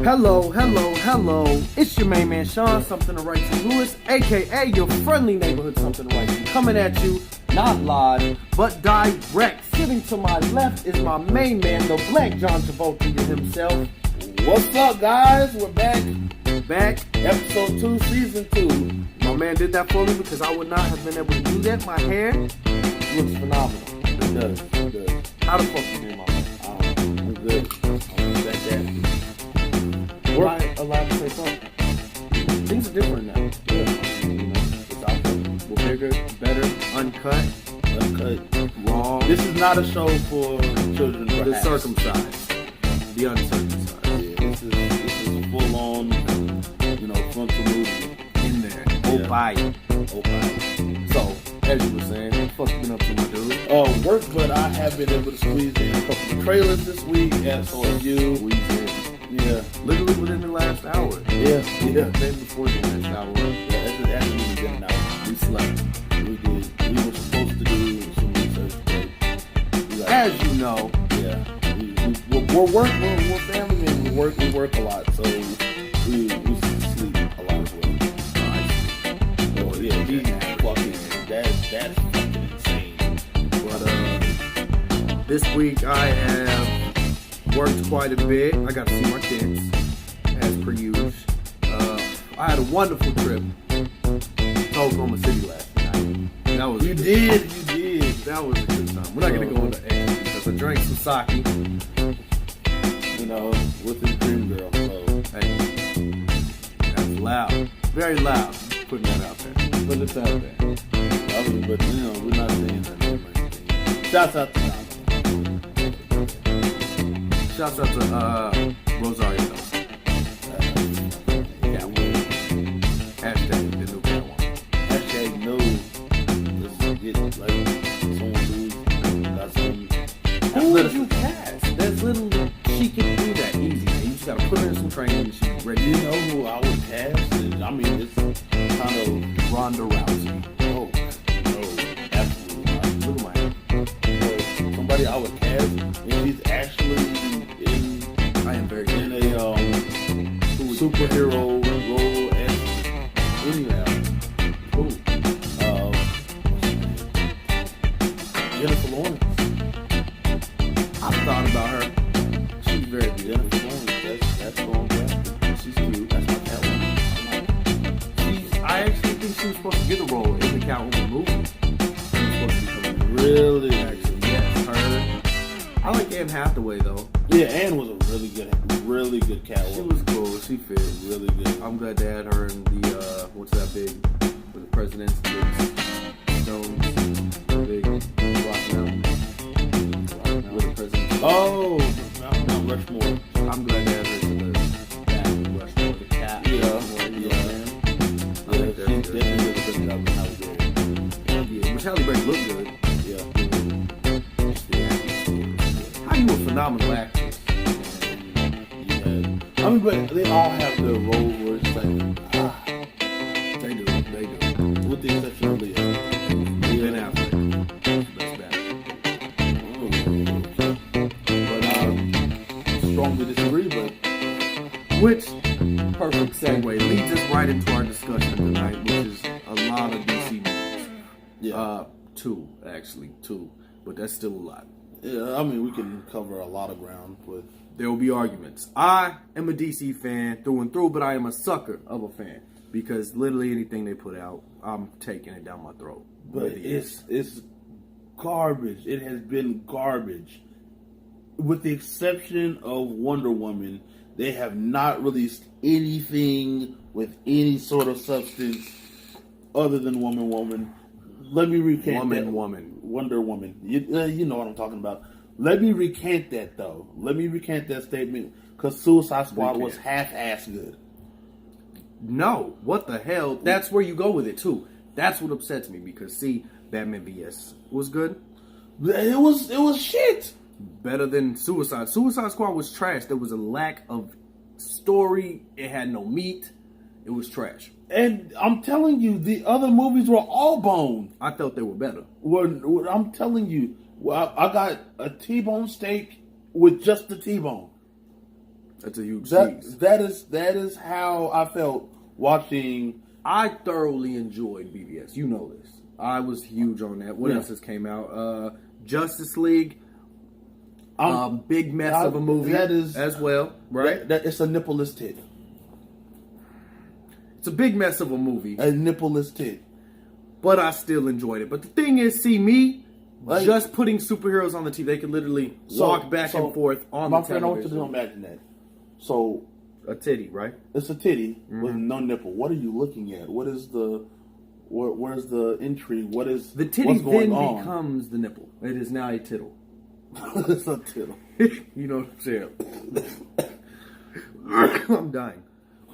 Hello. It's your main man, Sean, something to write to Lewis, aka your friendly neighborhood something to write to. Coming at you, not live, but direct. Sitting to my left is my main man, the Black John Travolta himself. What's up, guys? We're back. Episode 2, Season 2. My man did that for me because I would not have been able to do that. My hair looks phenomenal. It does. How the fuck you doing, my man? I'm good. I'm fantastic. Am I allowed to say something? Things are different now. Yeah. It's out there. We're bigger, better, uncut, raw. This is not a show for children, perhaps. The circumcised. The uncircumcised. Yeah, this is full on, frontal movie. In there. Opie. So, as you were saying, what the fuck you been up to, my dude? Work, but I have been able to squeeze in a couple of trailers this week, as so have you. Yeah. Literally within the last hour. Yeah. The day before the last hour. Yeah, that's really good now. We slept. We did. We were supposed to do some research, but as you know. Yeah. We're family and we work a lot, so we sleep a lot as well. Oh yeah, that's fucking insane. But this week I have worked quite a bit. I got to see my kids, as per usual. I had a wonderful trip to Oklahoma City last night. You did. That was a good time. We're not gonna go into X because I drank some sake. With his dream girl. So hey, that's loud, very loud. Putting that out there. Putting it out there. But we're not saying that name or anything. Shouts out to Donna. Shouts out to Rosario Dawson. Catwoman. Hashtag the new Catwoman. Hashtag no. Just get like someone who's got some. Who would you cast? There's little. She can do that easy. Man. You just gotta put her in some training and she's ready. You know who I would cast? It's kind of Ronda Rousey. Oh, no, absolutely not. Look at my hand. Somebody I would cast, and she's actually I am very in a superhero role as anyhow. Jennifer Lawrence. I've thought about her. She's very beautiful. Jennifer Lawrence, that's going back. She's cute. That's my Catwoman. I actually think she was supposed to get a role in the Catwoman movie. She was supposed to be coming. Really? Actually, yes, her. I like Anne Hathaway though. Yeah, Anne was a really good Catwoman. She was cool. She fit really good. I'm glad they had her in the what's that big with the presidents, the big stones, the big rock mountain with the presidents. Oh, Mount Rushmore. I'm glad they had her to the Rushmore, the cat. Yeah. She's definitely good job in how we did. Yeah, but Halle Berry looked good. Yeah. How you a phenomenal actress? Yeah. But they all have their roles where it's like, They do. with the exception of Leo. Ben Affleck. That's bad. But strongly disagree, but Which perfect segue leads us right into our discussion tonight, which is a lot of DC movies. yeah. Two, but that's still a lot. Yeah, we can cover a lot of ground, but There will be arguments. I am a DC fan through and through, but I am a sucker of a fan because literally anything they put out, I'm taking it down my throat. But it's garbage. It has been garbage. With the exception of Wonder Woman, they have not released anything with any sort of substance other than Woman. Let me recant that. Wonder Woman. You know what I'm talking about. Let me recant that, though. Let me recant that statement because Suicide Squad was half-assed good. No, what the hell? That's where you go with it, too. That's what upsets me because, see, Batman vs. was good. It was shit. Better than Suicide. Suicide Squad was trash. There was a lack of story. It had no meat. It was trash. And I'm telling you, the other movies were all bone. I felt they were better. I'm telling you, I got a T-bone steak with just the T-bone. That's a huge tease. That is how I felt watching. I thoroughly enjoyed BVS. You know this. I was huge on that. What else has came out? Justice League. Big mess of a movie that is, as well, right? That it's a nippleless tit. It's a big mess of a movie. A nippleless tit. But I still enjoyed it. But the thing is, see me, just putting superheroes on the TV, they could literally walk back and forth on the television. My friend, I want you to imagine that. So, a titty, right? It's a titty with no nipple. What are you looking at? What is the... Where's the intrigue? What is the titty then becomes the nipple? It is now a tittle. It's a tittle. You know what I'm saying? I'm dying.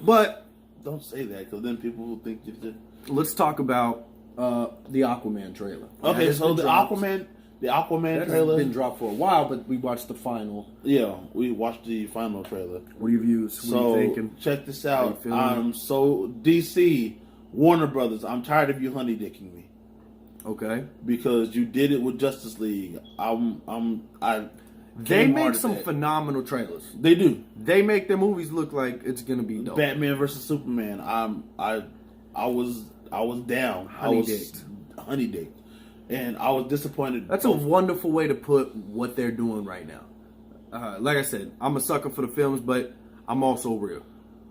But don't say that because then people will think you did. Let's talk about the Aquaman trailer. Okay, so the Aquaman trailer has been dropped for a while, but we watched the final. Yeah, we watched the final trailer. Reviews. What are you thinking? Check this out. I'm so DC. Warner Brothers, I'm tired of you honey dicking me. Okay. Because you did it with Justice League. They make some phenomenal trailers. They do. They make their movies look like it's gonna be dope. Batman versus Superman. I was down. Honey dicked. And I was disappointed. That's a wonderful way to put what they're doing right now. Like I said, I'm a sucker for the films, but I'm also real.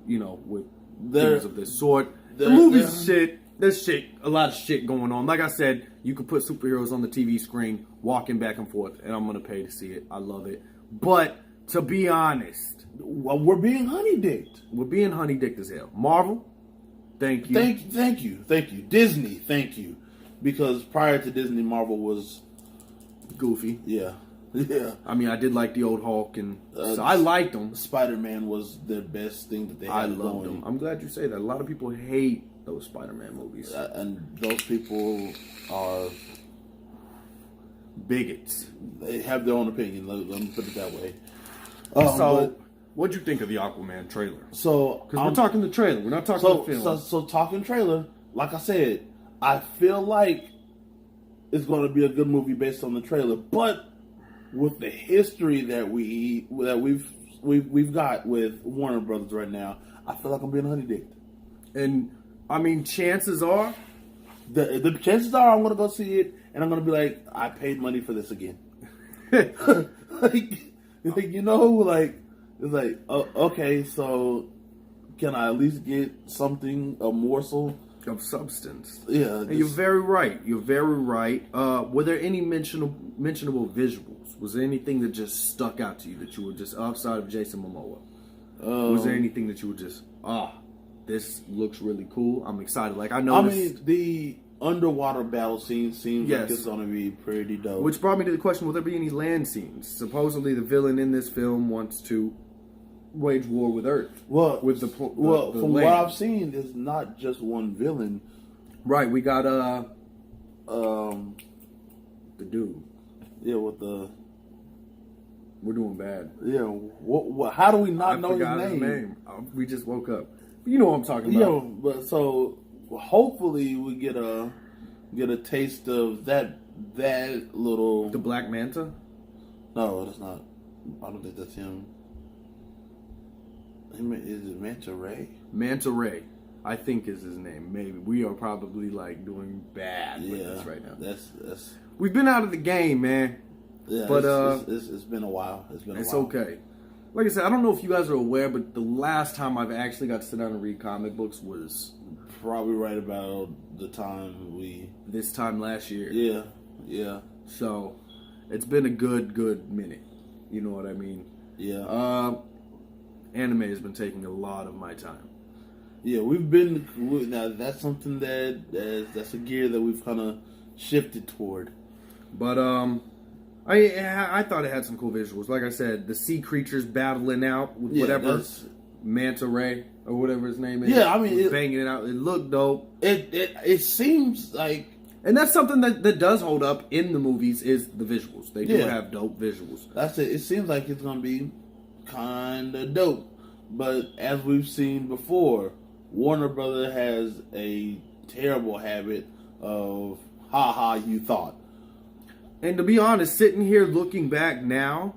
You know, with things of this sort. The movie's shit. There's a lot of shit going on. Like I said, you can put superheroes on the TV screen, walking back and forth, and I'm gonna pay to see it. I love it. But to be honest, we're being honey dicked. We're being honey dicked as hell. Marvel, thank you. Thank you. Disney, thank you. Because prior to Disney, Marvel was goofy. Yeah. I mean, I did like the old Hulk, and so I liked them. Spider-Man was the best thing that they had. I loved them. I'm glad you say that. A lot of people hate those Spider-Man movies, and those people are bigots. They have their own opinion. Let me put it that way. What'd you think of the Aquaman trailer? So, because we're talking the trailer, we're not talking the film. So talking trailer, like I said, I feel like it's going to be a good movie based on the trailer, but with the history that we've got with Warner Brothers right now, I feel like I'm being honey dicked. And I mean, chances are, the chances are I'm going to go see it, and I'm going to be like, I paid money for this again. It's like, okay, so can I at least get something, a morsel of substance? Yeah, and you're very right. Were there any mentionable visuals? Was there anything that just stuck out to you that you were just outside of Jason Momoa? Was there anything that you were just this looks really cool? I'm excited. Like I mean, the underwater battle scene seems like it's going to be pretty dope. Which brought me to the question: will there be any land scenes? Supposedly, the villain in this film wants to wage war with Earth. Well, with from what I've seen, it's not just one villain. Right, we got the dude. Yeah, with the. We're doing bad. Yeah, what? How do we not know his name? We just woke up. You know what I'm talking about. Yeah, but so hopefully we get a taste of that little. The Black Manta. No, that's not. I don't think that's him. Is it Manta Ray? Manta Ray, I think is his name. Maybe we are probably like doing bad with this right now. That's. We've been out of the game, man. Yeah, but it's been a while. It's okay. Like I said, I don't know if you guys are aware, but the last time I've actually got to sit down and read comic books was probably right about the time this time last year. Yeah. So it's been a good minute. You know what I mean? Yeah. Anime has been taking a lot of my time. Yeah, now that's something that's a gear that we've kind of shifted toward. But I thought it had some cool visuals. Like I said, the sea creatures battling out with whatever Manta Ray or whatever his name is. Yeah, I mean, banging it out. It looked dope. It seems like, and that's something that does hold up in the movies is the visuals. They do have dope visuals. That's it. It seems like it's gonna be kind of dope. But as we've seen before, Warner Brothers has a terrible habit of you thought. And to be honest, sitting here looking back now,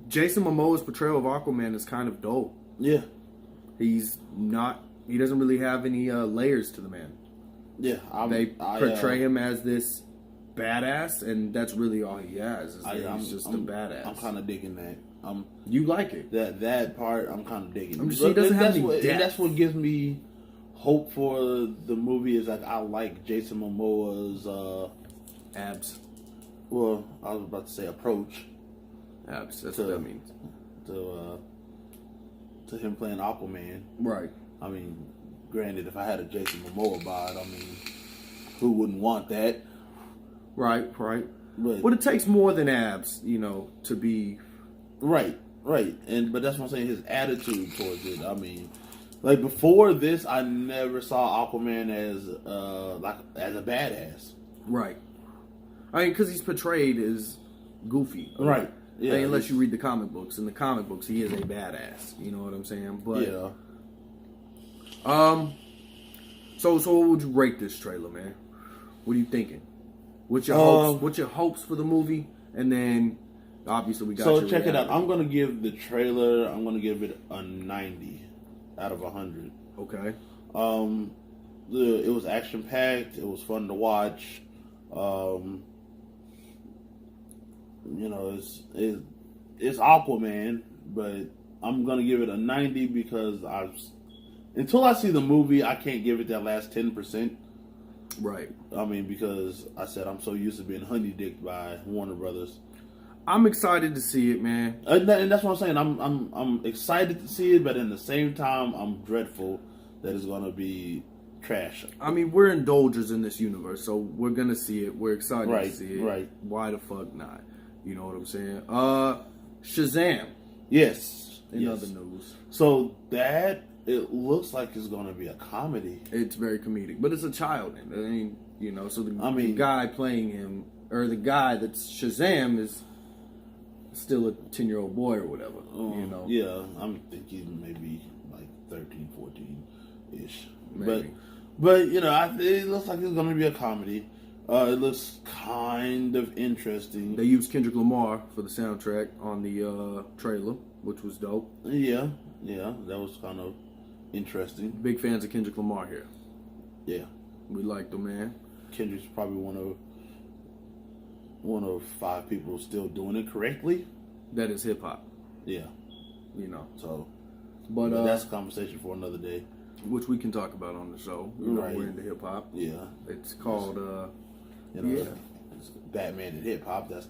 Jason Momoa's portrayal of Aquaman is kind of dull. Yeah. He doesn't really have any layers to the man. Yeah. They portray him as this badass, and that's really all he has. He's just a badass. I'm kind of digging that. You like it? That part, I'm kind of digging. I'm just saying, he doesn't have any depth. And that's what gives me hope for the movie. Is like I like Jason Momoa's abs. Well, I was about to say approach. Abs. That's what that means. To him playing Aquaman. Right. I mean, granted, if I had a Jason Momoa bod, I mean, who wouldn't want that? Right. But it takes more than abs, to be. Right. But that's what I'm saying. His attitude towards it. I mean, like before this, I never saw Aquaman as a badass. Right. I mean, because he's portrayed as goofy. Right. Yeah. Unless you read the comic books. In the comic books, he is a badass. You know what I'm saying? But yeah. So what would you rate this trailer, man? What are you thinking? What's your hopes? What's your hopes for the movie? And then obviously we got. So check it out. I'm gonna give the trailer. I'm gonna give it a 90 out of 100. Okay. It was action packed. It was fun to watch. It's Aquaman, but I'm gonna give it a 90 because until I see the movie, I can't give it that last 10%. Right. I mean, because I said I'm so used to being honey-dicked by Warner Brothers. I'm excited to see it, man. And that's what I'm saying. I'm excited to see it, but in the same time, I'm dreadful that it's gonna be trash. I mean, we're indulgers in this universe, so we're gonna see it. We're excited to see it. Right. Why the fuck not? You know what I'm saying? Shazam. Yes. In other news. So that it looks like it's gonna be a comedy. It's very comedic, but it's a child. I mean, so the guy playing him, or the guy that's Shazam, is still a 10-year-old boy or whatever. Yeah, I'm thinking maybe like 13, 14-ish. Maybe. But it looks like it's gonna be a comedy. It looks kind of interesting. They used Kendrick Lamar for the soundtrack on the trailer, which was dope. Yeah, that was kind of interesting. Big fans of Kendrick Lamar here. Yeah, we liked him, man. Kendrick's probably one of 5 people still doing it correctly. That is hip hop. Yeah, So, but that's a conversation for another day, which we can talk about on the show. Right. We're into hip hop. Yeah, it's called. It's Batman and hip hop. That's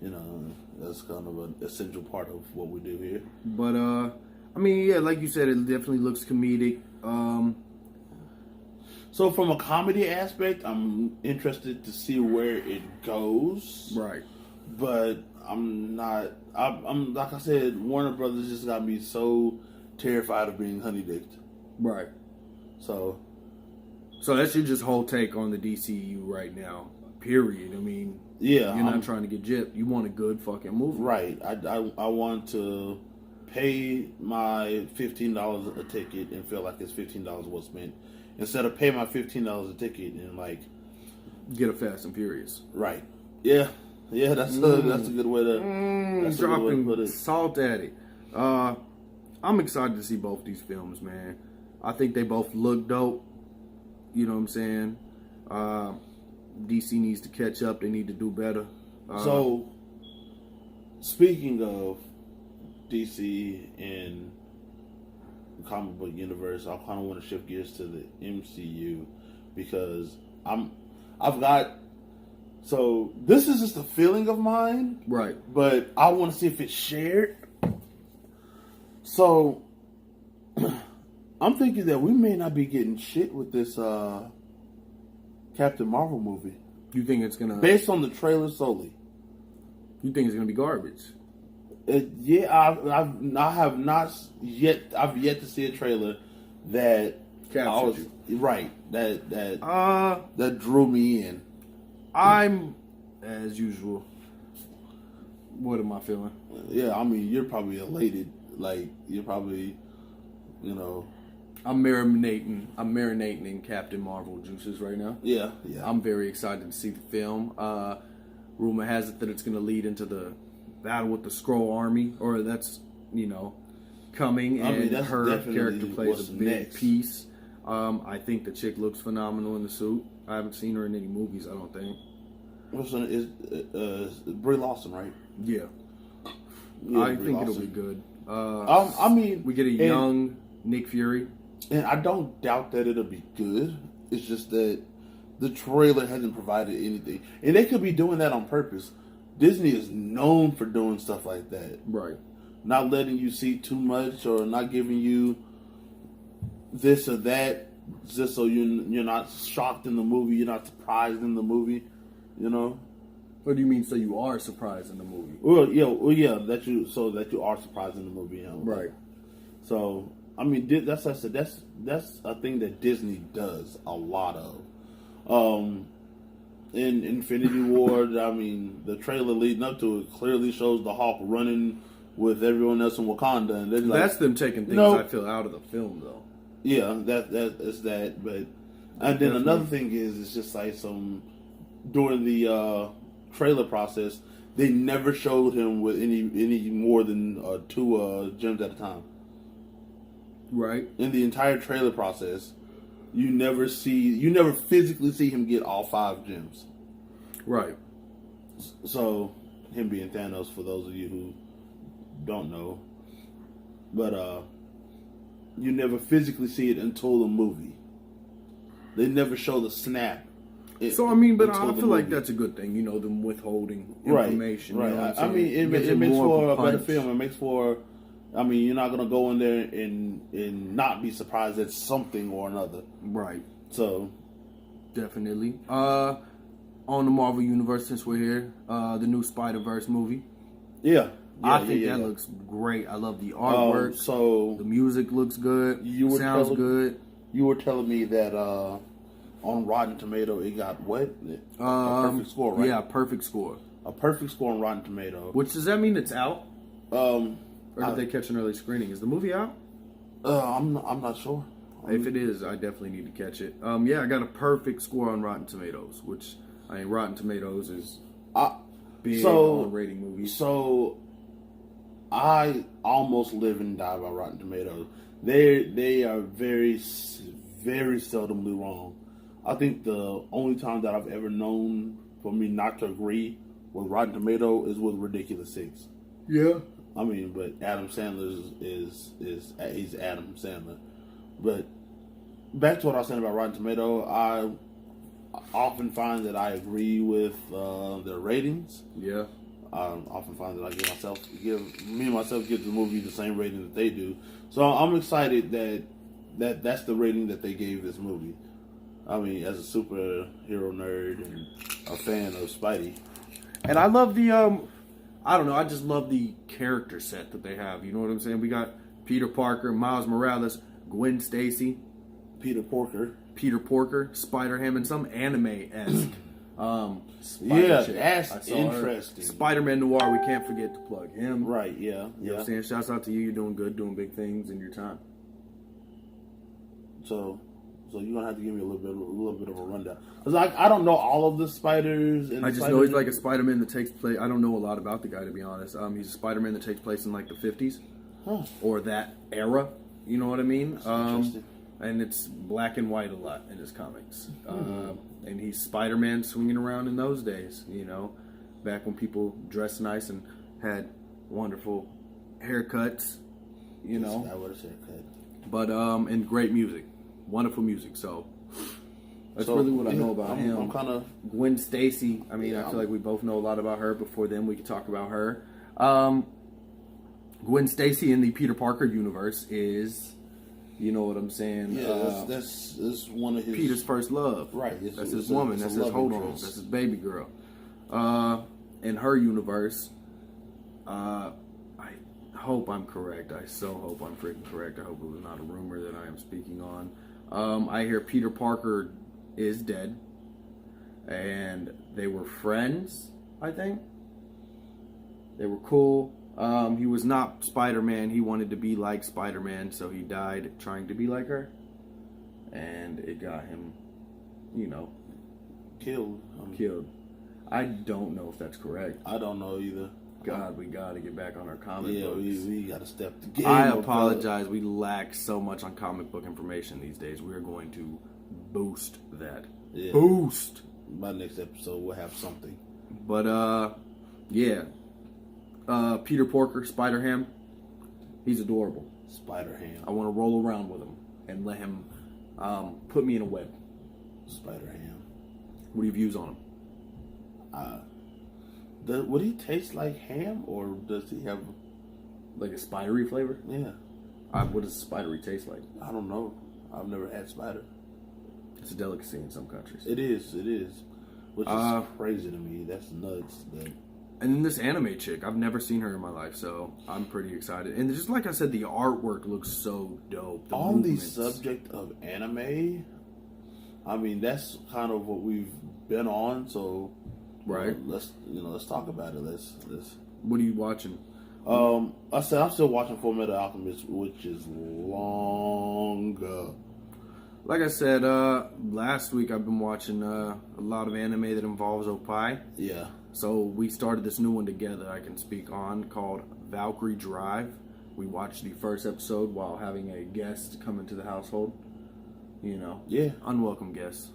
that's kind of an essential part of what we do here. But I mean, yeah, like you said, it definitely looks comedic. So from a comedy aspect, I'm interested to see where it goes. Right. But I'm not. I'm like I said, Warner Brothers just got me so terrified of being honey-dicked. Right. So that's your just whole take on the DCU right now. Period. I mean, yeah, you're not trying to get gypped. You want a good fucking movie. Right. I want to pay my $15 a ticket and feel like it's $15 well spent, instead of pay my $15 a ticket and like get a Fast and Furious. Right. Yeah. Yeah. That's a good way to. That's dropping a good way to put it. Salt at it. I'm excited to see both these films, man. I think they both look dope. You know what I'm saying? DC needs to catch up. They need to do better. So, speaking of DC and the comic book universe, I kind of want to shift gears to the MCU because I've got. So this is just a feeling of mine, right? But I want to see if it's shared. So I'm thinking that we may not be getting shit with this Captain Marvel movie. You think it's gonna, based on the trailer solely? You think it's gonna be garbage? Yeah, I have not yet. I've yet to see a trailer that captured you. Right. That drew me in. I'm, as usual. What am I feeling? Yeah, I mean, you're probably elated. Like, you're probably, I'm marinating in Captain Marvel juices right now. Yeah. I'm very excited to see the film. Rumor has it that it's going to lead into the battle with the Skrull army, or that's coming, and that's her definitely character plays what's a big next. piece. I think the chick looks phenomenal in the suit. I haven't seen her in any movies, I don't think. What's is Brie Larson, right? Yeah, Yeah, I Brie think Larson. it'll be good. I mean, we get a young Nick Fury. And I don't doubt that it'll be good. It's just that the trailer hasn't provided anything. And they could be doing that on purpose. Disney is known for doing stuff like that. Right. Not letting you see too much or not giving you this or that just so you're not shocked in the movie, you're not surprised in the movie, What do you mean? So you are surprised in the movie? Well, yeah, that you are surprised in the movie, Right. So I mean, that's a thing that Disney does a lot of. In Infinity War, I mean, the trailer leading up to it clearly shows the Hulk running with everyone else in Wakanda, and they're like, That's them taking things I feel out of the film, though. Yeah, that's that. But and then another thing is, it's just like during the trailer process, they never showed him with any more than 2 gems at a time. Right. In the entire trailer process, you never physically see him get all 5 gems. Right. So, him being Thanos, for those of you who don't know, but you never physically see it until the movie. They never show the snap. So I mean, but I feel like that's a good thing, them withholding information. Right. You know what I mean, it makes for a better film. It makes for. I mean, you're not gonna go in there and not be surprised at something or another. Right. So, definitely. On the Marvel Universe, since we're here, the new Spider-Verse movie. Yeah. I think that looks great. I love the artwork. So the music looks good. Sounds good. You were telling me that on Rotten Tomato it got what? A perfect score, right? Yeah, perfect score. A perfect score on Rotten Tomato. Which does that mean it's out? Or did they catch an early screening? Is the movie out? I'm not sure. If it is, I definitely need to catch it. Yeah, I got a perfect score on Rotten Tomatoes, which Rotten Tomatoes is big on rating movies. So I almost live and die by Rotten Tomatoes. They are very, very seldomly wrong. I think the only time that I've ever known for me not to agree with Rotten Tomato is with Ridiculous 6. Yeah. I mean, but Adam Sandler is he's Adam Sandler. But back to what I was saying about Rotten Tomato, I often find that I agree with their ratings. Yeah. I often find that I give myself give the movie the same rating that they do. So I'm excited that's the rating that they gave this movie. I mean, as a superhero nerd and a fan of Spidey. And I love the I just love the character set that they have. You know what I'm saying? We got Peter Parker, Miles Morales, Gwen Stacy, Peter Porker, Spider-Ham, and some anime-esque. that's interesting. Spider-Man Noir, we can't forget to plug him. Right, yeah. You know what I'm saying? Shouts out to you. You're doing good, doing big things in your time. So you're gonna have to give me a little bit of a rundown, because I don't know all of the spiders. And I just know he's like a Spider-Man that takes place. I don't know a lot about the guy, to be honest. He's a Spider-Man that takes place in like the 50s or that era. You know what I mean? Interesting. And it's black and white a lot in his comics. And he's Spider-Man swinging around in those days. Back when people dressed nice and had wonderful haircuts. I would have said haircut. But and great music. Wonderful music, so that's really what I know about him. I'm kind of Gwen Stacy. I feel like we both know a lot about her. Before then, we could talk about her. Gwen Stacy in the Peter Parker universe is, you know what I'm saying? Yeah, that's one of his Peter's first love. Right, that's his woman. That's his hold on. That's his baby girl. In her universe, I hope I'm correct. I so hope I'm freaking correct. I hope it was not a rumor that I am speaking on. I hear Peter Parker is dead, and they were friends, I think. They were cool. He was not Spider-Man. He wanted to be like Spider-Man, so he died trying to be like her. And it got him, killed. Killed. I don't know if that's correct. I don't know either. God, we got to get back on our comic Yeah, books. we got to step the game I up, apologize. We lack so much on comic book information these days. We are going to boost that. Yeah. Boost. By next episode, we'll have something. But, yeah. Peter Porker, Spider-Ham, he's adorable. Spider-Ham. I want to roll around with him and let him put me in a web. Spider-Ham. What are your views on him? Would he taste like ham, or does he have... Like a spidery flavor? Yeah. What does spidery taste like? I don't know. I've never had spider. It's a delicacy in some countries. It is. Which is crazy to me. That's nuts. And then this anime chick, I've never seen her in my life, so I'm pretty excited. And just like I said, the artwork looks so dope. On the subject of anime, I mean, that's kind of what we've been on, so... Right. Let's talk about it. Let's. What are you watching? I said I'm still watching Fullmetal Alchemist, which is long. Like I said, last week I've been watching a lot of anime that involves Opie. Yeah. So we started this new one together I can speak on called Valkyrie Drive. We watched the first episode while having a guest come into the household. You know. Yeah. Unwelcome guests.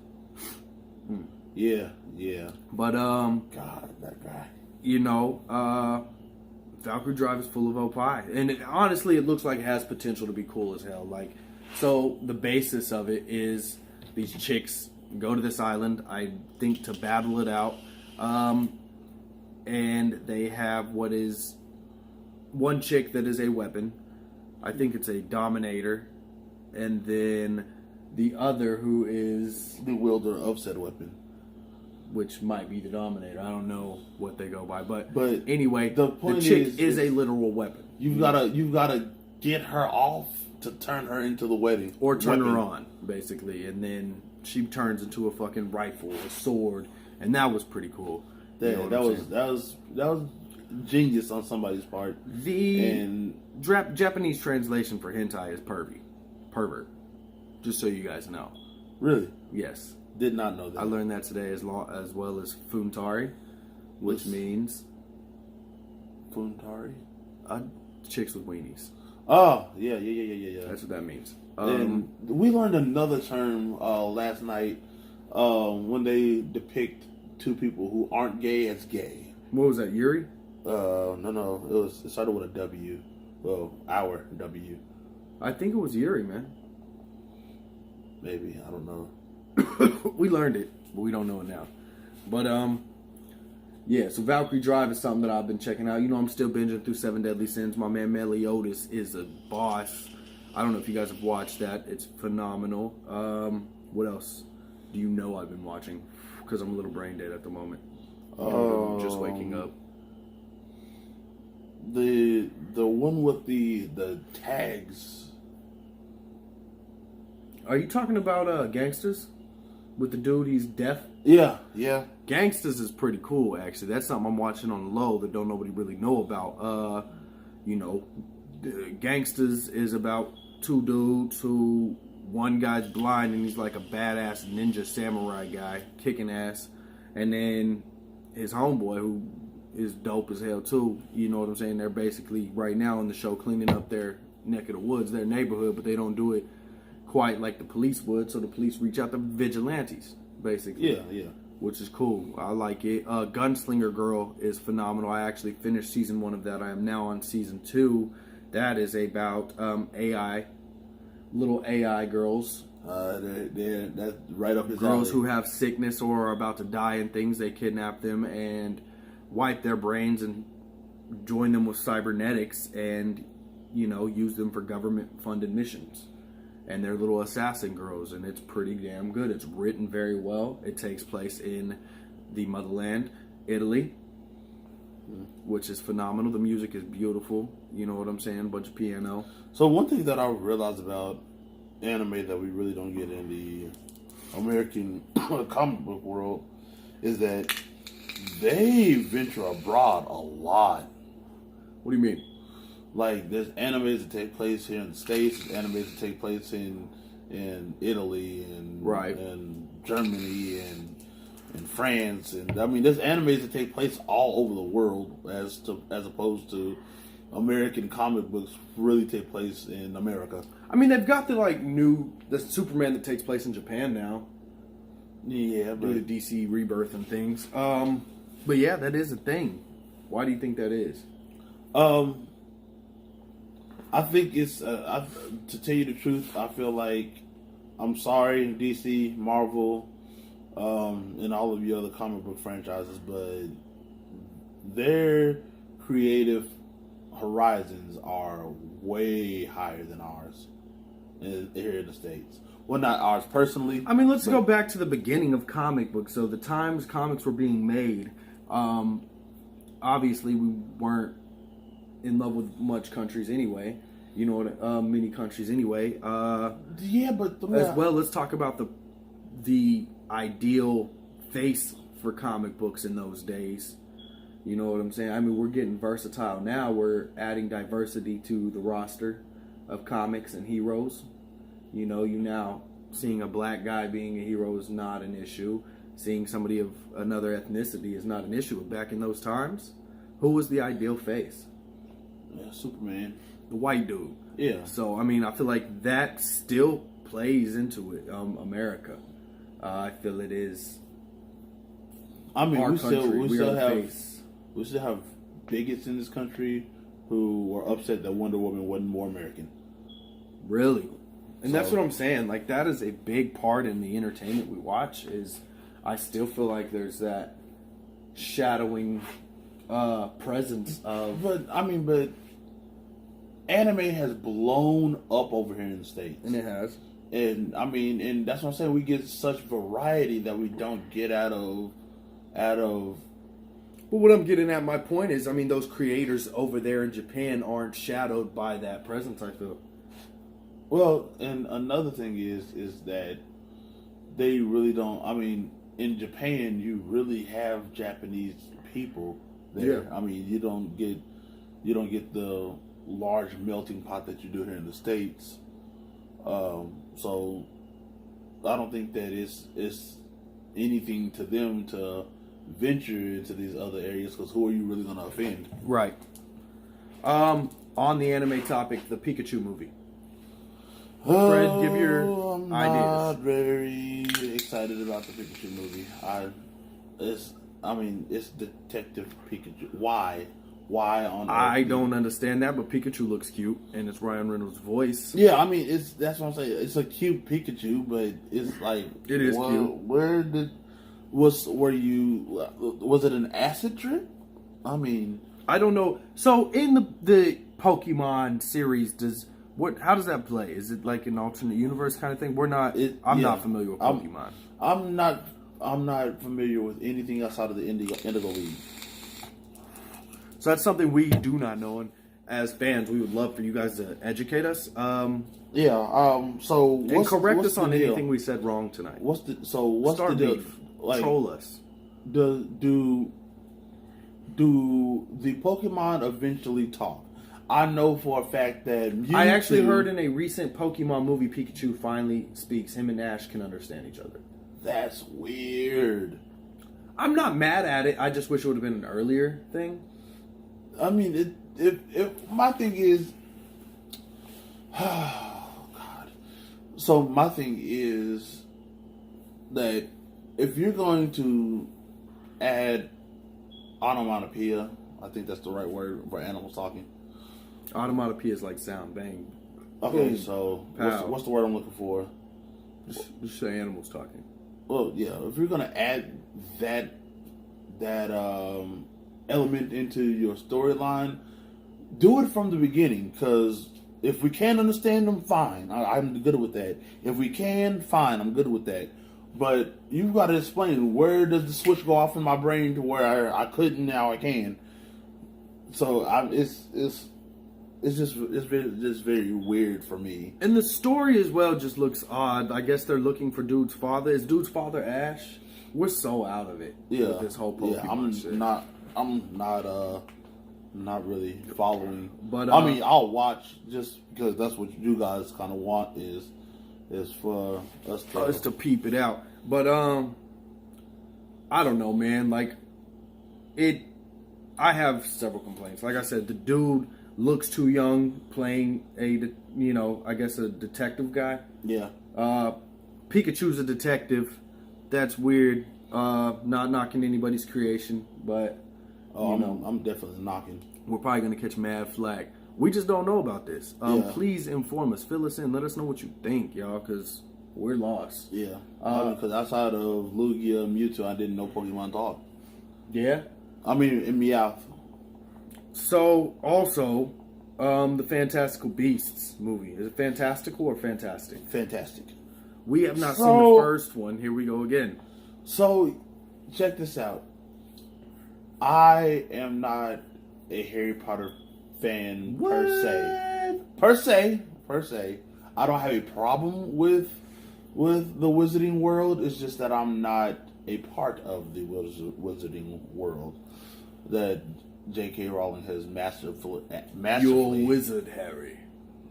Yeah. But God, that guy. You know, Valkyrie Drive is full of Opie, and honestly, it looks like it has potential to be cool as hell. Like, so the basis of it is these chicks go to this island, I think, to battle it out, and they have what is one chick that is a weapon. I think it's a Dominator, and then the other who is the wielder of said weapon, which might be the Dominator. I don't know what they go by, but anyway, the point chick is a literal weapon. You've gotta get her off to turn her into the wedding, or turn her on, basically, and then she turns into a fucking rifle, a sword, and that was pretty cool. That was genius on somebody's part. The Japanese translation for hentai is pervert. Just so you guys know. Really? Yes. Did not know that. I learned that today as well as funtari, which means funtari, chicks with weenies. Oh, yeah. That's what that means. And we learned another term last night when they depict two people who aren't gay as gay. What was that, Yuri? No. It started with a W. Well, our W. I think it was Yuri, man. Maybe, I don't know. We learned it, but we don't know it now. But yeah. So Valkyrie Drive is something that I've been checking out. You know, I'm still binging through Seven Deadly Sins. My man Meliodas is a boss. I don't know if you guys have watched that. It's phenomenal. What else do you know I've been watching? Because I'm a little brain dead at the moment. I'm just waking up. The one with the tags. Are you talking about Gangsters? With the dude, he's deaf? Yeah. Gangsters is pretty cool, actually. That's something I'm watching on the low that don't nobody really know about. You know, Gangsters is about two dudes who, one guy's blind and he's like a badass ninja samurai guy, kicking ass. And then his homeboy, who is dope as hell too, you know what I'm saying? They're basically, right now in the show, cleaning up their neck of the woods, their neighborhood, but they don't do it quite like the police would, so the police reach out to vigilantes, basically. Yeah. Which is cool. I like it. Gunslinger Girl is phenomenal. I actually finished season 1 of that. I am now on season 2. That is about AI, little AI girls. That's right up his girls alley. Who have sickness or are about to die and things. They kidnap them and wipe their brains and join them with cybernetics and, you know, use them for government-funded missions. And they're little assassin girls, and it's pretty damn good. It's written very well. It takes place in the motherland, Italy, which is phenomenal. The music is beautiful. You know what I'm saying? A bunch of piano. So one thing that I realized about anime that we really don't get in the American comic book world is that they venture abroad a lot. What do you mean? Like, there's animes that take place here in the States, there's animes that take place in Italy and right. and Germany in France, and I mean, there's animes that take place all over the world, as opposed to American comic books really take place in America. I mean, they've got the Superman that takes place in Japan now. Yeah, due to DC Rebirth and things. But yeah, that is a thing. Why do you think that is? I think it's to tell you the truth, I feel like, I'm sorry, DC, Marvel, and all of your other comic book franchises, but their creative horizons are way higher than ours here in the States. Well, not ours personally. I mean, let's go back to the beginning of comic books. So the times comics were being made, obviously we weren't in love with much countries anyway. You know, many countries anyway. Yeah, but as well, let's talk about the ideal face for comic books in those days. You know what I'm saying? I mean, we're getting versatile now. We're adding diversity to the roster of comics and heroes. You know, you now seeing a black guy being a hero is not an issue. Seeing somebody of another ethnicity is not an issue. Back in those times, who was the ideal face? Yeah, Superman. The white dude. Yeah. So, I mean, I feel like that still plays into it. America. I feel it is. I mean, our we country. still have bigots in this country who were upset that Wonder Woman wasn't more American. Really? And that's what I'm saying. Like, that is a big part in the entertainment we watch. Is I still feel like there's that shadowing presence of. But anime has blown up over here in the States, And it has. and I mean, and that's what I'm saying. We get such variety that we don't get out of. But what I'm getting at, my point is, I mean, those creators over there in Japan aren't shadowed by that presence, I feel. Well, and another thing is that they really don't. I mean, in Japan, you really have Japanese people there. Yeah. I mean, you don't get the large melting pot that you do here in the States. So I don't think that it's anything to them to venture into these other areas, because who are you really going to offend? Right. On the anime topic, the Pikachu movie. Fred, give your I'm ideas. not very excited about the Pikachu movie. It's Detective Pikachu. Why? Why on? I don't understand that, but Pikachu looks cute, and it's Ryan Reynolds' voice. Yeah, I mean, that's what I'm saying. It's a cute Pikachu, but it's like It is cute. Was it an acid trip? I mean, I don't know. So in the Pokemon series, how does that play? Is it like an alternate universe kind of thing? I'm not familiar with Pokemon. I'm not familiar with anything outside of the Indigo League. So that's something we do not know, and as fans, we would love for you guys to educate us. So And correct what's us on the deal? anything we said wrong tonight. What's Start the deal? beef. Like, Troll us. Do the Pokemon eventually talk? I know for a fact that Mewtwo, I actually heard in a recent Pokemon movie, Pikachu finally speaks. Him and Ash can understand each other. That's weird. I'm not mad at it. I just wish it would have been an earlier thing. I mean, my thing is, oh God. So my thing is that if you're going to add onomatopoeia, I think that's the right word for animals talking. Onomatopoeia is like sound, bang. Okay, Boom. so Pow. what's the word I'm looking for? Just say animals talking. Well, yeah, if you're gonna add that element into your storyline, do it from the beginning. Because if we can't understand them, fine, I'm good with that. If we can, fine, I'm good with that. But you've got to explain, where does the switch go off in my brain to where I couldn't, now I can. So it's just very weird for me. And the story as well just looks odd. I guess they're looking for Dude's father. Is Dude's father Ash? We're so out of it with this whole Pokemon shit. I'm not really following. But I mean, I'll watch just because that's what you guys kind of want is for us to peep it out. But I don't know, man. Like, I have several complaints. Like I said, the dude looks too young playing I guess a detective guy. Yeah. Pikachu's a detective. That's weird. Not knocking anybody's creation, but I'm definitely knocking. We're probably gonna catch mad flack. We just don't know about this. Please inform us. Fill us in. Let us know what you think, y'all, because we're lost. Yeah. Because outside of Lugia and Mewtwo, I didn't know Pokemon talk. Yeah? I mean, in Meowth. So, also, the Fantastical Beasts movie. Is it fantastical or fantastic? Fantastic. We have not seen the first one. Here we go again. So, check this out. I am not a Harry Potter fan per se. I don't have a problem with the Wizarding World. It's just that I'm not a part of the Wizarding World that J.K. Rowling has masterfully. You're a wizard, Harry.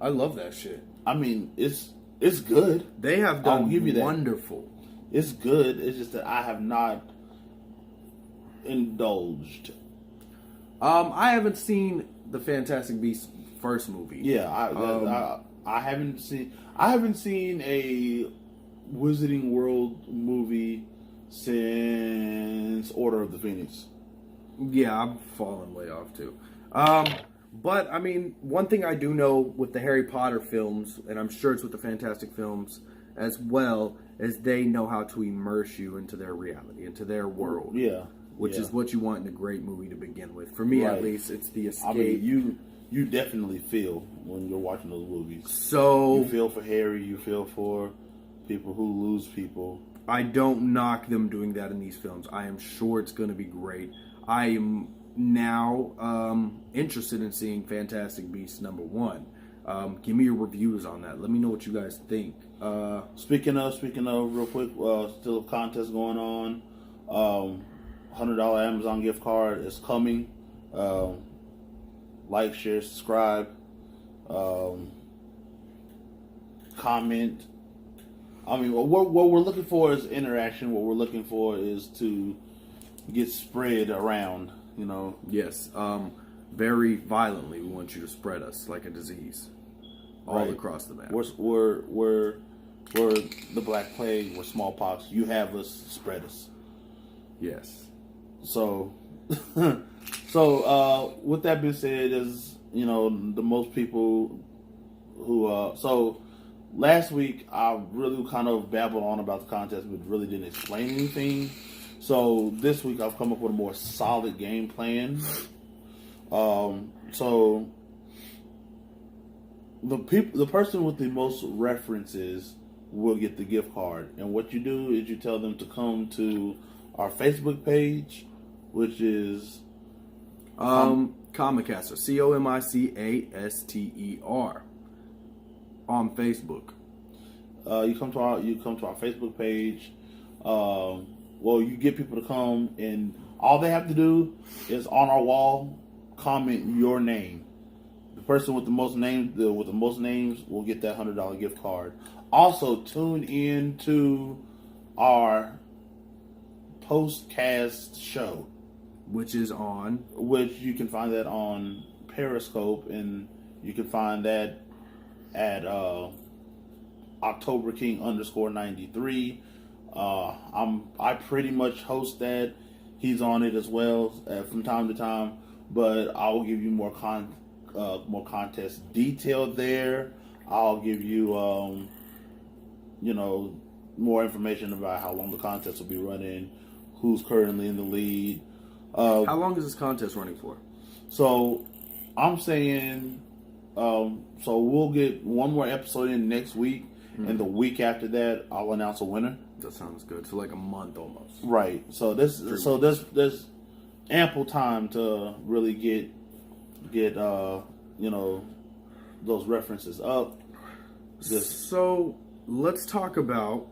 I love that shit. I mean, it's good. They have done I'll give you that. Wonderful. It's good. It's just that I have not indulged. I haven't seen the Fantastic Beasts first movie. Yeah, I haven't seen a Wizarding World movie since Order of the Phoenix. Yeah, I'm falling way off too. But I mean, one thing I do know with the Harry Potter films, and I'm sure it's with the Fantastic films as well, is they know how to immerse you into their reality, into their world. Yeah. Which is what you want in a great movie to begin with. For me, at least, it's the escape. I mean, you definitely feel when you're watching those movies. So you feel for Harry, you feel for people who lose people. I don't knock them doing that in these films. I am sure it's going to be great. I am now interested in seeing Fantastic Beasts $1. Give me your reviews on that. Let me know what you guys think. Speaking of, real quick, still a contest going on. $100 Amazon gift card is coming. Like, share, subscribe, comment. I mean, what we're looking for is interaction. What we're looking for is to get spread around. Yes. Very violently, we want you to spread us like a disease all across the map. We're the Black Plague. We're smallpox. You have us. Spread us. Yes. So, with that being said, is the most people who so last week I really kind of babbled on about the contest, but really didn't explain anything. So this week I've come up with a more solid game plan. So the person with the most references will get the gift card, and what you do is you tell them to come to our Facebook page, which is Comicaster, COMICASTER, on Facebook. You come to our Facebook page. You get people to come, and all they have to do is on our wall comment your name. The person with the most names will get that $100 gift card. Also, tune in to our postcast show, which you can find that on Periscope, and you can find that at October King _93. I pretty much host that. He's on it as well from time to time, but I will give you more contest detail there. I'll give you more information about how long the contest will be running, who's currently in the lead. How long is this contest running for? So I'm saying, so we'll get one more episode in next week, and the week after that, I'll announce a winner. That sounds good. So like a month almost. Right. So there's ample time to really get those references up. So let's talk about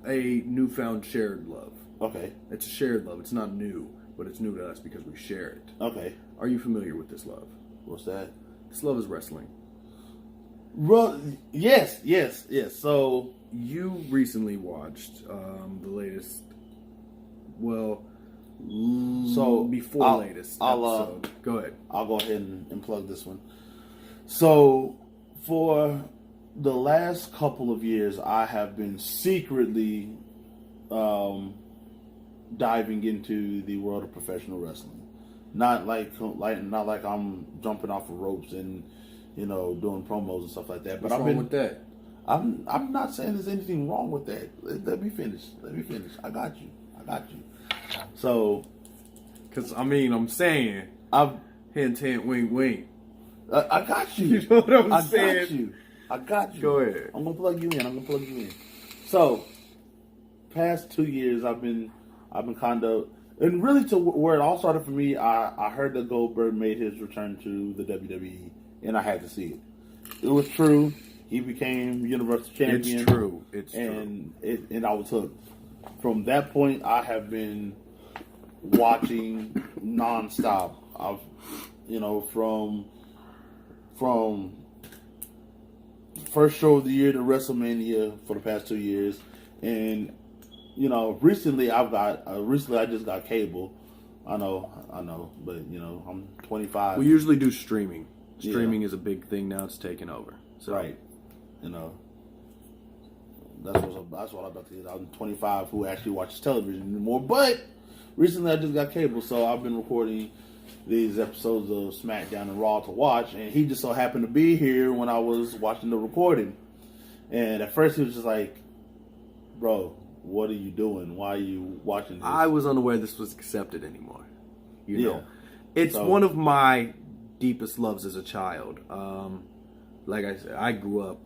a newfound shared love. Okay. It's a shared love. It's not new, but it's new to us because we share it. Okay. Are you familiar with this love? What's that? This love is wrestling. Yes. So you recently watched the latest well, so before latest I'll episode. Go ahead. I'll go ahead and plug this one. So for the last couple of years, I have been secretly diving into the world of professional wrestling. Not like I'm jumping off of ropes and doing promos and stuff like that. But What's wrong with that? I'm not saying there's anything wrong with that. Let me finish. I got you. So, because I'm saying hint, hint, wink, wink. I got you. You know what I'm saying? I got you. Go ahead. I'm gonna plug you in. So, past 2 years, I've been kind of, and really to where it all started for me. I heard that Goldberg made his return to the WWE, and I had to see it. It was true. He became Universal Champion. It's true. And I was hooked. From that point, I have been watching nonstop. I've, from first show of the year to WrestleMania for the past 2 years, and recently I just got cable. I know, but I'm 25. We usually do streaming. Streaming is a big thing now. It's taken over. So. Right. That's what I'm about to get. I'm 25 who actually watches television anymore. But recently I just got cable, so I've been recording these episodes of SmackDown and Raw to watch, and he just so happened to be here when I was watching the recording. And at first he was just like, "Bro, what are you doing? Why are you watching this?" I was unaware this was accepted anymore. It's one of my deepest loves as a child. Like I said, I grew up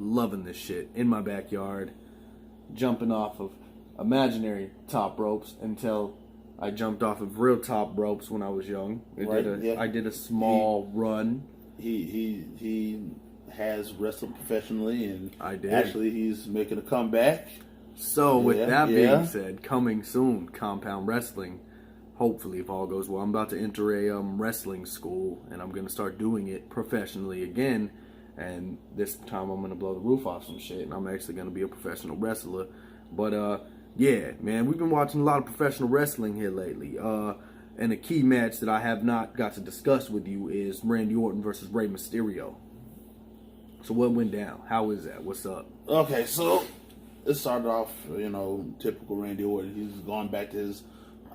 loving this shit in my backyard, jumping off of imaginary top ropes until I jumped off of real top ropes when I was young. I did a small run. He has wrestled professionally, and I did. Actually, he's making a comeback. So with that being said, coming soon, Compound Wrestling. Hopefully, if all goes well, I'm about to enter a wrestling school, and I'm going to start doing it professionally again. And this time, I'm going to blow the roof off some shit, and I'm actually going to be a professional wrestler. But yeah, man, we've been watching a lot of professional wrestling here lately. And a key match that I have not got to discuss with you is Randy Orton versus Rey Mysterio. So what went down? How is that? What's up? Okay, so it started off, typical Randy Orton. He's gone back to his,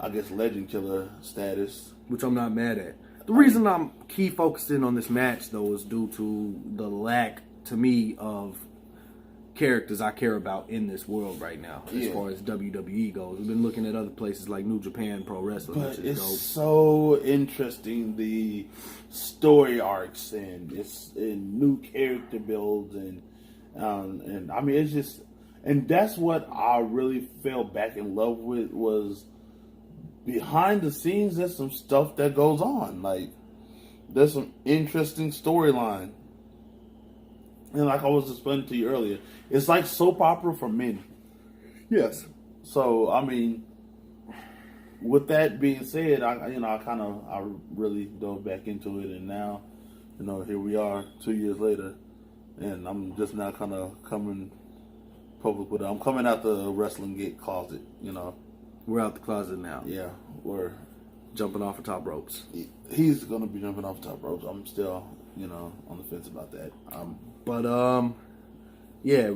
I guess, legend killer status. Which I'm not mad at. The reason I'm key focusing on this match, though, is due to the lack, to me, of characters I care about in this world right now, as far as WWE goes. We've been looking at other places like New Japan Pro Wrestling, but which is it's dope. so interesting, the story arcs and new character builds and I mean it's just, and that's what I really fell back in love with, was behind the scenes. There's some stuff that goes on, like there's some interesting storyline. And like I was explaining to you earlier, it's like soap opera for men. Yes. So, I mean, with that being said, I really dove back into it, and now, here we are 2 years later, and I'm just now kind of coming public with it. I'm coming out the wrestling gate closet, We're out the closet now. Yeah, we're jumping off of top ropes. He's gonna be jumping off top ropes. I'm still, on the fence about that. But yeah.